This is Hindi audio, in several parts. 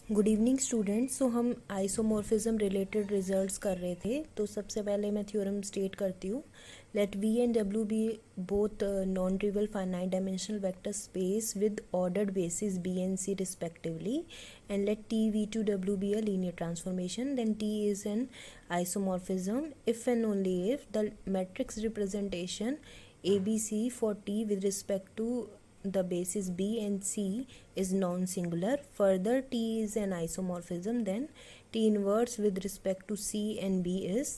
Good evening students. सो हम आइसोमॉर्फिज्म रिलेटेड रिजल्ट्स कर रहे थे। तो सबसे पहले मैं थ्योरम स्टेट करती हूँ। Let V and W be both non trivial finite dimensional vector space with ordered basis B and C respectively, and let T V to W be a linear transformation, then T is an isomorphism if and only if the matrix representation ABC for T with respect to the basis B and C is non-singular. Further, T is an isomorphism, then T inverse with respect to C and B is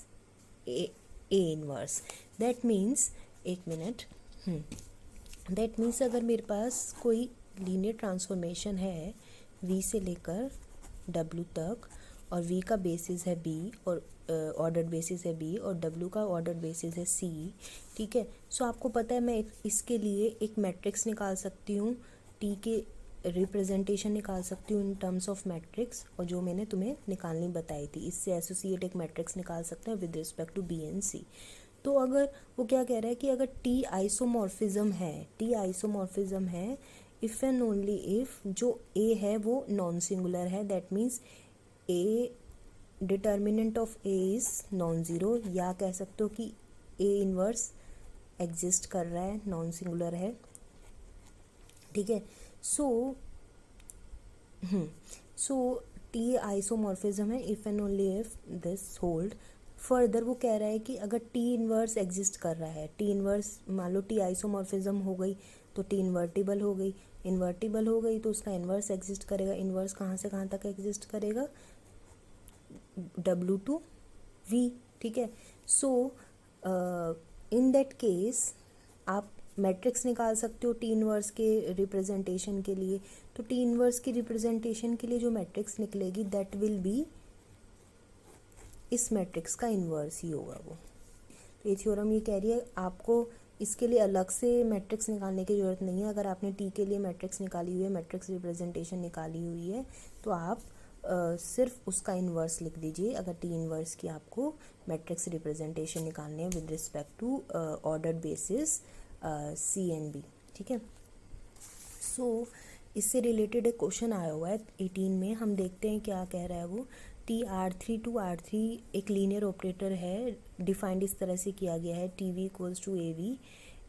A inverse. That means एक मिनट that means अगर मेरे पास कोई लीनियर ट्रांसफॉर्मेशन है V से लेकर W तक, और V का बेसिस है B और ऑर्डर्ड बेसिस है B और W का ऑर्डर्ड बेसिस है C, ठीक है। सो आपको पता है मैं इसके लिए एक मैट्रिक्स निकाल सकती हूँ, T के रिप्रेजेंटेशन निकाल सकती हूँ इन टर्म्स ऑफ मैट्रिक्स, और जो मैंने तुम्हें निकालनी बताई थी इससे एसोसिएट एक मैट्रिक्स निकाल सकते हैं with respect to B and C। तो अगर वो क्या कह रहा है कि अगर T आइसोमॉर्फिज्म है इफ़ एंड ओनली इफ़ जो A है वो नॉन सिंगुलर है, that means A determinant of A is non zero, या कह सकते हो कि A इन्वर्स एग्जिस्ट कर रहा है, नॉन सिंगुलर है, ठीक है। सो टी आइसोमॉर्फिज्म है if and only if this hold. Further वो कह रहा है कि अगर टी इन्वर्स एग्जिस्ट कर रहा है, टी इन्वर्स मान लो टी आइसोमॉर्फिज्म हो गई तो टी इन्वर्टिबल हो गई तो उसका इन्वर्स एग्जिस्ट करेगा। इन्वर्स कहाँ से कहाँ तक एग्जिस्ट करेगा? W टू V, ठीक है। सो इन दैट केस आप मैट्रिक्स निकाल सकते हो टी इन्वर्स के रिप्रेजेंटेशन के लिए। तो टी इन्वर्स की रिप्रेजेंटेशन के लिए जो मैट्रिक्स निकलेगी दैट विल बी इस मैट्रिक्स का इन्वर्स ही होगा वो। तो ये थ्योरम ये कह रही है आपको इसके लिए अलग से मैट्रिक्स निकालने की ज़रूरत नहीं है। अगर आपने टी के लिए मैट्रिक्स निकाली हुई है, मैट्रिक्स रिप्रेजेंटेशन निकाली हुई है, तो आप सिर्फ उसका इन्वर्स लिख दीजिए अगर टी इन्वर्स की आपको मैट्रिक्स रिप्रेजेंटेशन निकालनी है with respect to ordered basis C and B, ठीक है। सो इससे रिलेटेड एक क्वेश्चन आया हुआ है 18 में, हम देखते हैं क्या कह रहा है वो। टी R3 टू R3 एक लीनियर ऑपरेटर है, डिफाइंड इस तरह से किया गया है T V equals to A V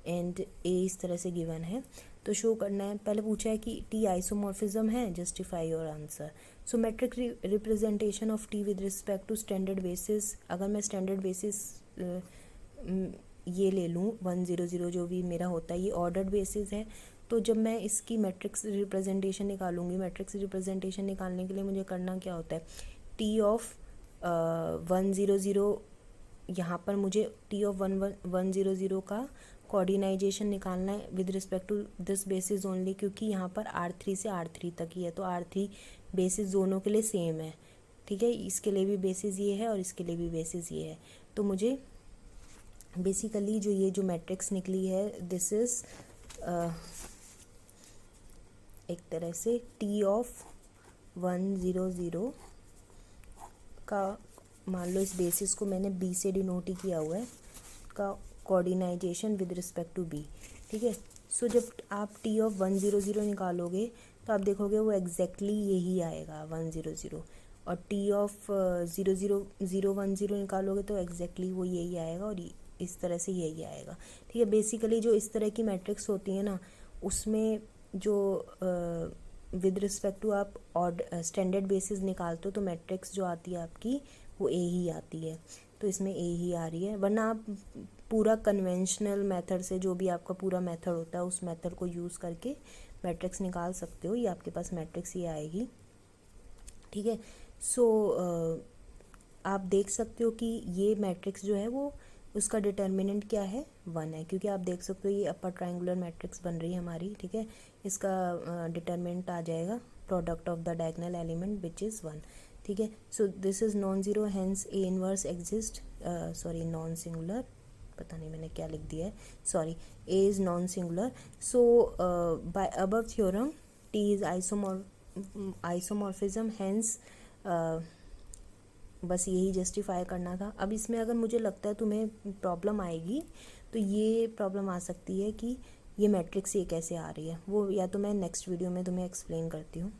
and A इस तरह से गिवन है। तो शो करना है, पहले पूछा है कि टी आइसोमॉर्फिज्म है, justify your answer. So matrix representation of T with respect to standard basis, अगर मैं स्टैंडर्ड बेसिस ये ले लूँ 100 जो भी मेरा होता है, ये ऑर्डर्ड बेसिस है। तो जब मैं इसकी मैट्रिक्स रिप्रेजेंटेशन निकालूंगी, मैट्रिक्स रिप्रेजेंटेशन निकालने के लिए मुझे करना क्या होता है, टी ऑफ 100 यहाँ पर मुझे टी ऑफ 100 का कोऑर्डिनाइजेशन निकालना है with respect to this basis only, क्योंकि यहाँ पर R3 से R3 तक ही है, तो R3 बेसिस दोनों के लिए सेम है, ठीक है। इसके लिए भी बेसिस ये है और इसके लिए भी बेसिस ये है। तो मुझे बेसिकली जो मैट्रिक्स निकली है दिस इज़ एक तरह से टी ऑफ 100 का, मान लो इस बेसिस को मैंने B से डिनोट ही किया हुआ है, का कोऑर्डिनाइजेशन विद रिस्पेक्ट टू B, ठीक है। सो जब आप टी ऑफ 100 निकालोगे तो आप देखोगे वो एग्जैक्टली यही आएगा 100, और टी ऑफ 0010 निकालोगे तो एग्जैक्टली वो यही आएगा, और इस तरह से यही आएगा, ठीक है। बेसिकली जो इस तरह की मैट्रिक्स होती है ना, उसमें जो विद रिस्पेक्ट टू आप स्टैंडर्ड बेसिस निकालते हो तो मैट्रिक्स जो आती है आपकी वो ए ही आती है, तो इसमें ए ही आ रही है। वरना आप पूरा कन्वेंशनल मेथड से, जो भी आपका पूरा मेथड होता है उस मेथड को यूज़ करके मैट्रिक्स निकाल सकते हो, ये आपके पास मैट्रिक्स ही आएगी, ठीक है। सो आप देख सकते हो कि ये मैट्रिक्स जो है वो उसका डिटर्मिनेंट क्या है, 1 है, क्योंकि आप देख सकते हो ये अपर ट्रायंगुलर मैट्रिक्स बन रही है हमारी, ठीक है। इसका डिटर्मिनेंट आ जाएगा product of the diagonal element which is 1, ठीक है। So this is non zero, hence A inverse exist, sorry non singular, पता नहीं मैंने क्या लिख दिया है, sorry, A is non singular. So by above theorem T is isomorphism, hence बस यही जस्टिफाई करना था। अब इसमें अगर मुझे लगता है तुम्हें प्रॉब्लम आएगी तो ये प्रॉब्लम आ सकती है कि ये मैट्रिक्स ये कैसे आ रही है, वो या तो मैं नेक्स्ट वीडियो में तुम्हें एक्सप्लेन करती हूँ।